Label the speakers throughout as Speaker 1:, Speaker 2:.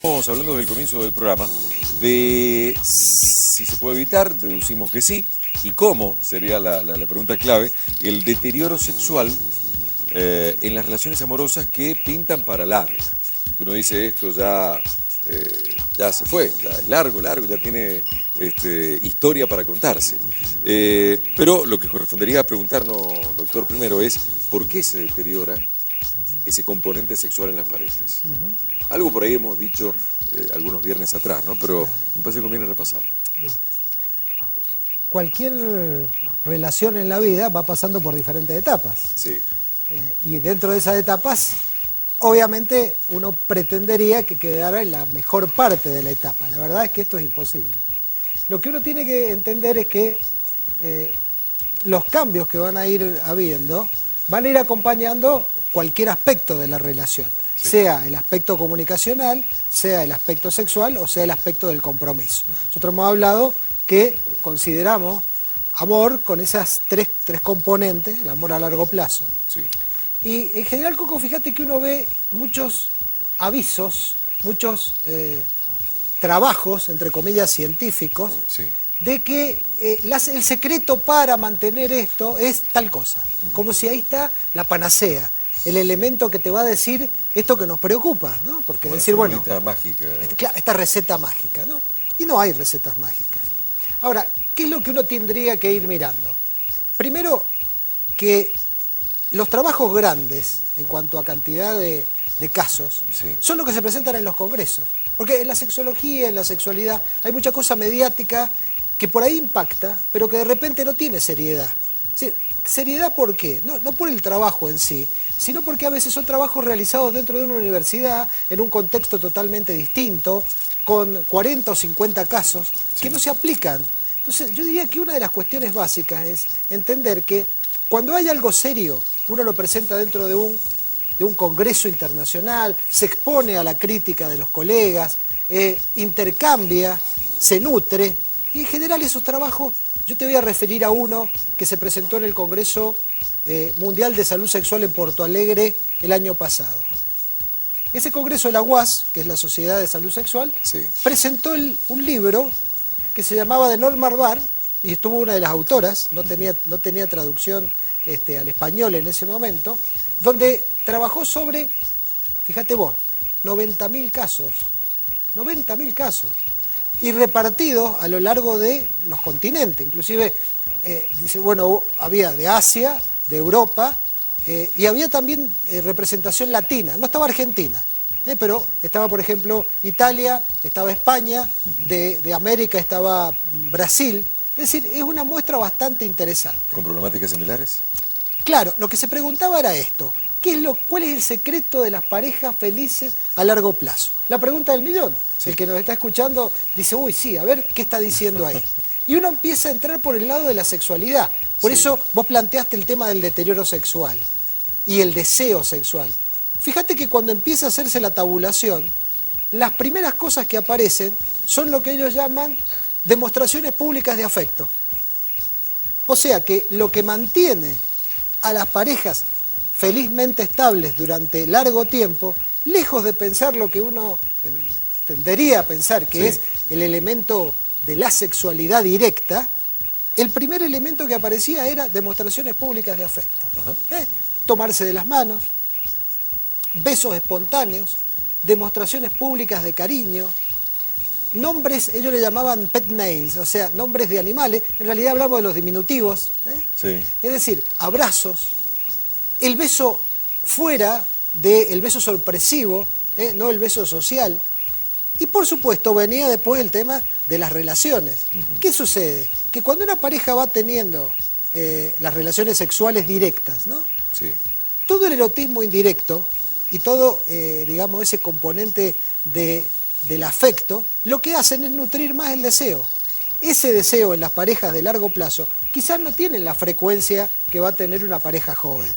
Speaker 1: Estamos hablando desde el comienzo del programa de si se puede evitar, deducimos que sí, y cómo, sería la pregunta clave, el deterioro sexual en las relaciones amorosas que pintan para larga. Que uno dice esto ya se fue, ya es largo, ya tiene historia para contarse. Pero lo que correspondería preguntarnos, doctor, primero es ¿por qué se deteriora ese componente sexual en las parejas? Algo por ahí hemos dicho algunos viernes atrás, ¿no? Pero me parece que conviene repasarlo.
Speaker 2: Bien. Cualquier relación en la vida va pasando por diferentes etapas.
Speaker 1: Sí.
Speaker 2: Y dentro de esas etapas, obviamente uno pretendería que quedara en la mejor parte de la etapa. La verdad es que esto es imposible. Lo que uno tiene que entender es que los cambios que van a ir habiendo van a ir acompañando cualquier aspecto de la relación. Sí. Sea el aspecto comunicacional, sea el aspecto sexual o sea el aspecto del compromiso. Nosotros hemos hablado que consideramos amor con esas tres componentes, el amor a largo plazo.
Speaker 1: Sí.
Speaker 2: Y en general, Coco, fíjate que uno ve muchos avisos, muchos trabajos, entre comillas, científicos, sí, de que el secreto para mantener esto es tal cosa. Como si ahí está la panacea, el elemento que te va a decir esto que nos preocupa, ¿no? Porque decir, bueno,
Speaker 1: mágica.
Speaker 2: Esta receta mágica, ¿no? Y no hay recetas mágicas. Ahora, ¿qué es lo que uno tendría que ir mirando? Primero, que los trabajos grandes, en cuanto a cantidad de casos, sí, son los que se presentan en los congresos. Porque en la sexología, en la sexualidad, hay mucha cosa mediática que por ahí impacta, pero que de repente no tiene seriedad. ¿Sí? ¿Seriedad por qué? No por el trabajo en sí, sino porque a veces son trabajos realizados dentro de una universidad, en un contexto totalmente distinto, con 40 o 50 casos que no se aplican. Entonces, yo diría que una de las cuestiones básicas es entender que cuando hay algo serio, uno lo presenta dentro de un congreso internacional, se expone a la crítica de los colegas, intercambia, se nutre, y en general esos trabajos, yo te voy a referir a uno que se presentó en el Congreso Mundial de Salud Sexual en Porto Alegre el año pasado. Ese congreso de la UAS, que es la Sociedad de Salud Sexual, sí, presentó un libro que se llamaba de Norma Arbar, y estuvo una de las autoras, no tenía traducción al español en ese momento, donde trabajó sobre, fíjate vos, 90.000 casos, 90.000 casos, y repartidos a lo largo de los continentes. Inclusive, dice, bueno, había de Asia, de Europa, y había también representación latina. No estaba Argentina, pero estaba, por ejemplo, Italia, estaba España, de América estaba Brasil. Es decir, es una muestra bastante interesante.
Speaker 1: ¿Con problemáticas similares?
Speaker 2: Claro, lo que se preguntaba era esto. ¿Cuál es el secreto de las parejas felices a largo plazo? La pregunta del millón. Sí. El que nos está escuchando dice, uy, sí, a ver qué está diciendo ahí. Y uno empieza a entrar por el lado de la sexualidad. Por sí, eso vos planteaste el tema del deterioro sexual y el deseo sexual. Fíjate que cuando empieza a hacerse la tabulación, las primeras cosas que aparecen son lo que ellos llaman demostraciones públicas de afecto. O sea que lo que mantiene a las parejas felizmente estables durante largo tiempo, lejos de pensar lo que uno tendería a pensar que sí, es el elemento de la sexualidad directa, el primer elemento que aparecía era demostraciones públicas de afecto. Tomarse de las manos, besos espontáneos, demostraciones públicas de cariño, nombres, ellos le llamaban pet names, o sea, nombres de animales, en realidad hablamos de los diminutivos, sí, es decir, abrazos, el beso fuera del beso sorpresivo, no el beso social. Y por supuesto venía después el tema de las relaciones. ¿Qué sucede? Que cuando una pareja va teniendo las relaciones sexuales directas, ¿no? Sí, todo el erotismo indirecto y todo, digamos, ese componente del afecto, lo que hacen es nutrir más el deseo. Ese deseo en las parejas de largo plazo quizás no tienen la frecuencia que va a tener una pareja joven.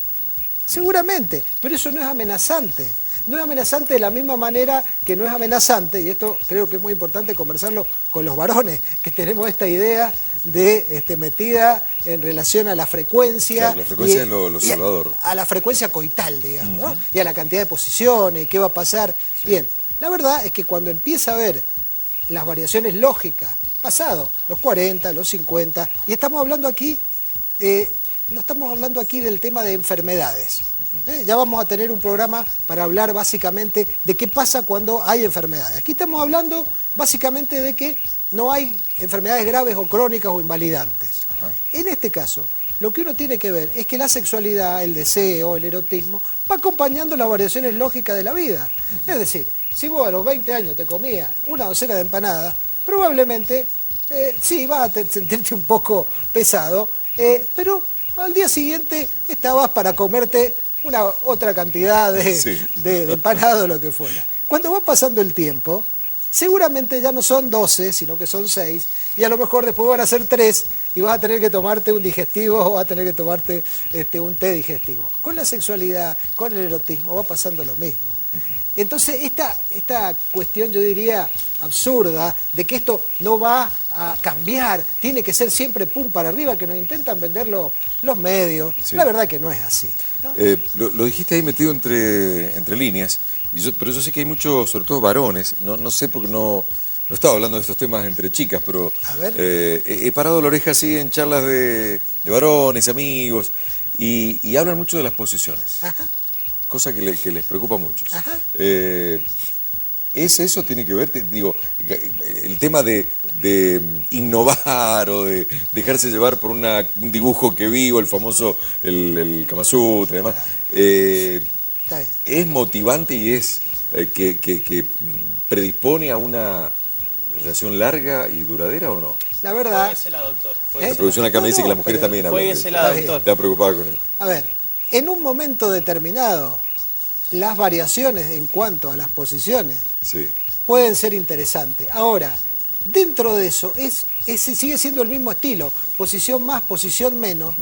Speaker 2: Seguramente, pero eso no es amenazante. No es amenazante de la misma manera que no es amenazante, y esto creo que es muy importante conversarlo con los varones, que tenemos esta idea de metida en relación a la frecuencia.
Speaker 1: Claro, la frecuencia es lo salvador.
Speaker 2: A la frecuencia coital, digamos, ¿no? Y a la cantidad de posiciones, qué va a pasar. Sí. Bien, La verdad es que cuando empieza a ver las variaciones lógicas, pasado los 40, los 50, y estamos hablando aquí, no estamos hablando aquí del tema de enfermedades. Ya vamos a tener un programa para hablar básicamente de qué pasa cuando hay enfermedades. Aquí estamos hablando básicamente de que no hay enfermedades graves o crónicas o invalidantes. Ajá. En este caso, lo que uno tiene que ver es que la sexualidad, el deseo, el erotismo, va acompañando las variaciones lógicas de la vida. Es decir, si vos a los 20 años te comías una docena de empanadas, probablemente sí vas a sentirte un poco pesado, pero al día siguiente estabas para comerte una otra cantidad de empanadas o lo que fuera. Cuando va pasando el tiempo, seguramente ya no son 12, sino que son 6, y a lo mejor después van a ser 3 y vas a tener que tomarte un digestivo o vas a tener que tomarte un té digestivo. Con la sexualidad, con el erotismo, va pasando lo mismo. Entonces, esta cuestión, yo diría, absurda, de que esto no va a cambiar, tiene que ser siempre pum para arriba, que nos intentan vender los medios, la verdad que no es así, ¿no?
Speaker 1: Lo dijiste ahí metido entre líneas, pero yo sé que hay muchos, sobre todo varones, no sé porque no estaba hablando de estos temas entre chicas, pero he parado la oreja así en charlas de varones, amigos, y hablan mucho de las posiciones. Ajá. Cosa que les preocupa mucho. ¿Es eso? ¿Tiene que ver? Digo, el tema de innovar o de dejarse llevar por un dibujo que vi, o el famoso, el Kama Sutra y demás, ¿es motivante y es que predispone a una relación larga y duradera o no?
Speaker 2: La verdad...
Speaker 3: Jueguesela, doctor.
Speaker 1: La producción acá me dice que las mujeres también hablan.
Speaker 3: Jueguesela, doctor.
Speaker 1: Está preocupada con él.
Speaker 2: A ver, en un momento determinado, las variaciones en cuanto a las posiciones pueden ser interesantes. Ahora, dentro de eso, sigue siendo el mismo estilo, posición más, posición menos,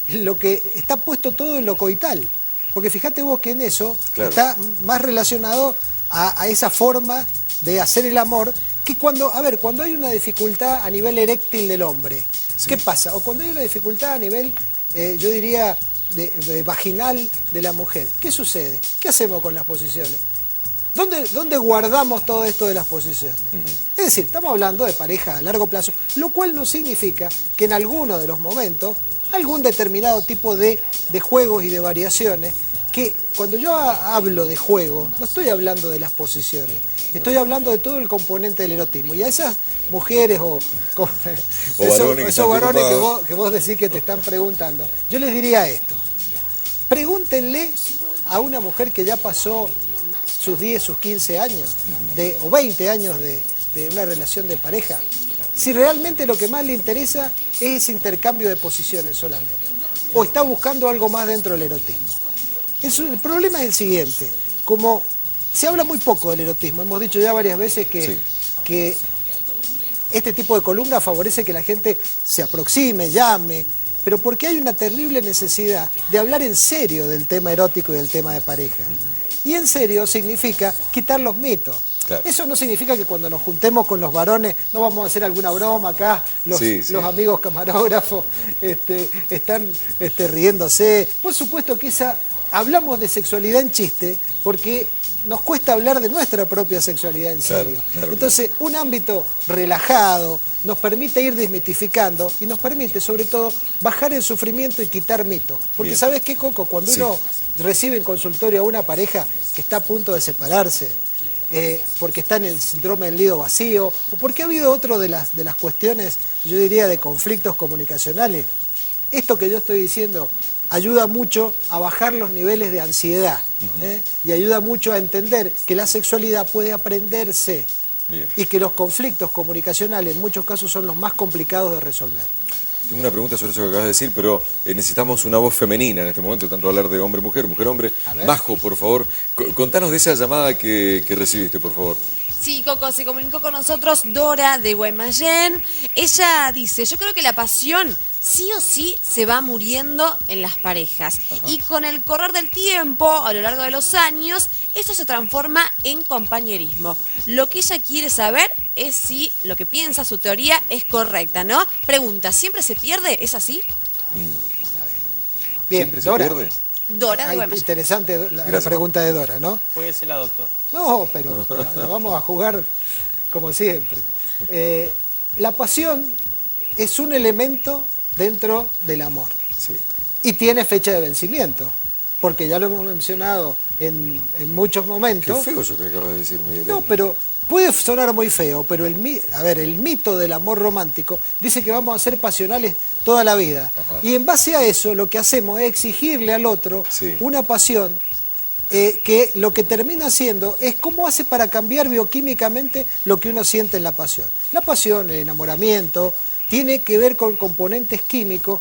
Speaker 2: lo que está puesto todo en lo coital. Porque fíjate vos que en eso está más relacionado a esa forma de hacer el amor, que cuando hay una dificultad a nivel eréctil del hombre, ¿qué pasa? O cuando hay una dificultad a nivel, yo diría, de vaginal de la mujer, ¿qué sucede? ¿Qué hacemos con las posiciones? ¿Dónde guardamos todo esto de las posiciones? Es decir, estamos hablando de pareja a largo plazo, lo cual no significa que en alguno de los momentos algún determinado tipo de juegos y de variaciones, que cuando yo hablo de juego, no estoy hablando de las posiciones, estoy hablando de todo el componente del erotismo. Y a esas mujeres esos varones que vos decís que te están preguntando, yo les diría esto: pregúntenle a una mujer que ya pasó sus 10, sus 15 años o 20 años de una relación de pareja, si realmente lo que más le interesa es ese intercambio de posiciones solamente, o está buscando algo más dentro del erotismo. El problema es el siguiente: como se habla muy poco del erotismo, hemos dicho ya varias veces que este tipo de columna favorece que la gente se aproxime, llame, pero porque hay una terrible necesidad de hablar en serio del tema erótico y del tema de pareja. Y en serio significa quitar los mitos. Claro. Eso no significa que cuando nos juntemos con los varones no vamos a hacer alguna broma acá, los amigos camarógrafos están riéndose. Por supuesto que hablamos de sexualidad en chiste porque nos cuesta hablar de nuestra propia sexualidad en serio. Claro. Entonces, un ámbito relajado nos permite ir desmitificando y nos permite, sobre todo, bajar el sufrimiento y quitar mitos. Porque ¿sabes qué, Coco? Cuando uno recibe en consultorio a una pareja que está a punto de separarse, porque está en el síndrome del nido vacío, o porque ha habido otro de las cuestiones, yo diría, de conflictos comunicacionales, esto que yo estoy diciendo ayuda mucho a bajar los niveles de ansiedad, y ayuda mucho a entender que la sexualidad puede aprenderse y que los conflictos comunicacionales en muchos casos son los más complicados de resolver.
Speaker 1: Tengo una pregunta sobre eso que acabas de decir, pero necesitamos una voz femenina en este momento, tanto hablar de hombre-mujer, mujer-hombre. Majo, por favor, contanos de esa llamada que recibiste, por favor.
Speaker 4: Sí, Coco, se comunicó con nosotros Dora de Guaymallén. Ella dice: yo creo que la pasión sí o sí se va muriendo en las parejas. Y con el correr del tiempo, a lo largo de los años, eso se transforma en compañerismo. Lo que ella quiere saber es si lo que piensa, su teoría, es correcta, ¿no? Pregunta: ¿siempre se pierde? ¿Es así?
Speaker 1: Bien, ¿siempre se pierde?
Speaker 4: Dora de Guaymallén.
Speaker 2: Interesante la
Speaker 1: Gracias,
Speaker 2: pregunta de Dora, ¿no?
Speaker 3: Jueguesela, doctor.
Speaker 2: No, pero la vamos a jugar como siempre. La pasión es un elemento dentro del amor
Speaker 1: Sí.
Speaker 2: y tiene fecha de vencimiento, porque ya lo hemos mencionado en muchos
Speaker 1: Qué
Speaker 2: momentos.
Speaker 1: feo eso que acabas de decir, Miguel.
Speaker 2: No, pero puede sonar muy feo, pero el mito del amor romántico dice que vamos a ser pasionales toda la vida.
Speaker 1: Ajá.
Speaker 2: Y en base a eso lo que hacemos es exigirle al otro
Speaker 1: Sí.
Speaker 2: una pasión que lo que termina haciendo es cómo hace para cambiar bioquímicamente lo que uno siente en la pasión. La pasión, el enamoramiento, tiene que ver con componentes químicos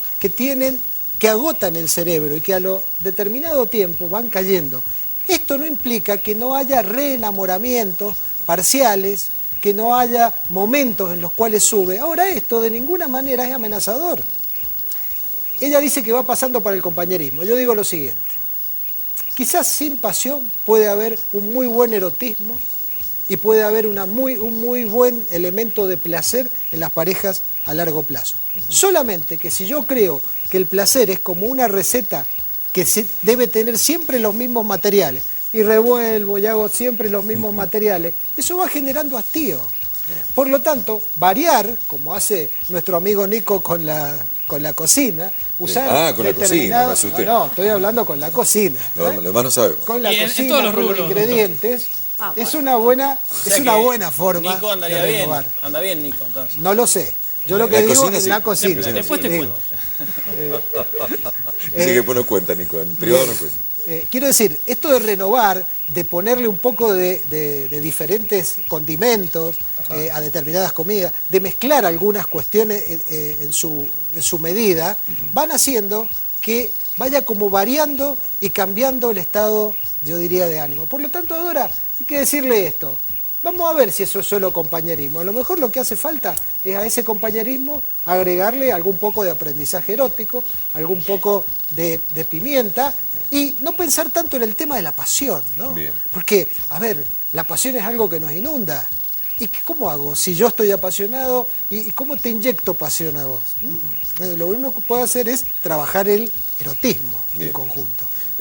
Speaker 2: que agotan el cerebro y que a lo determinado tiempo van cayendo. Esto no implica que no haya reenamoramientos parciales, que no haya momentos en los cuales sube. Ahora esto de ninguna manera es amenazador. Ella dice que va pasando para el compañerismo. Yo digo lo siguiente. Quizás sin pasión puede haber un muy buen erotismo y puede haber un muy buen elemento de placer en las parejas a largo plazo. Solamente que si yo creo que el placer es como una receta que debe tener siempre los mismos materiales, y revuelvo y hago siempre los mismos materiales, eso va generando hastío. Por lo tanto, variar, como hace nuestro amigo Nico con la cocina, usar
Speaker 1: con la cocina, me asusté.
Speaker 2: No, estoy hablando con la cocina.
Speaker 1: Lo demás no sabemos.
Speaker 2: Con la
Speaker 3: Y en
Speaker 2: cocina,
Speaker 3: todos los
Speaker 2: con los
Speaker 3: rubros,
Speaker 2: ingredientes,
Speaker 4: Ah,
Speaker 2: es una buena forma
Speaker 3: Nico andaría
Speaker 2: de
Speaker 3: bien.
Speaker 2: renovar.
Speaker 3: Anda bien, Nico, entonces.
Speaker 2: No lo sé. Yo lo
Speaker 1: En
Speaker 2: que
Speaker 1: la
Speaker 2: digo
Speaker 1: cocina,
Speaker 2: es
Speaker 1: sí.
Speaker 2: la cocina.
Speaker 3: Después te
Speaker 2: Digo,
Speaker 3: cuento.
Speaker 1: Dice que después no cuenta, Nico. En privado no cuenta.
Speaker 2: quiero decir, esto de renovar, de ponerle un poco de diferentes condimentos a determinadas comidas, de mezclar algunas cuestiones en su medida, van haciendo que vaya como variando y cambiando el estado, yo diría, de ánimo. Por lo tanto, Dora, hay que decirle esto. Vamos a ver si eso es solo compañerismo. A lo mejor lo que hace falta es a ese compañerismo agregarle algún poco de aprendizaje erótico, algún poco de pimienta y no pensar tanto en el tema de la pasión, ¿no?
Speaker 1: Bien.
Speaker 2: Porque, a ver, la pasión es algo que nos inunda. ¿Y cómo hago si yo estoy apasionado? ¿Y cómo te inyecto pasión a vos? Lo único que puedo hacer es trabajar el erotismo en
Speaker 1: Bien.
Speaker 2: conjunto.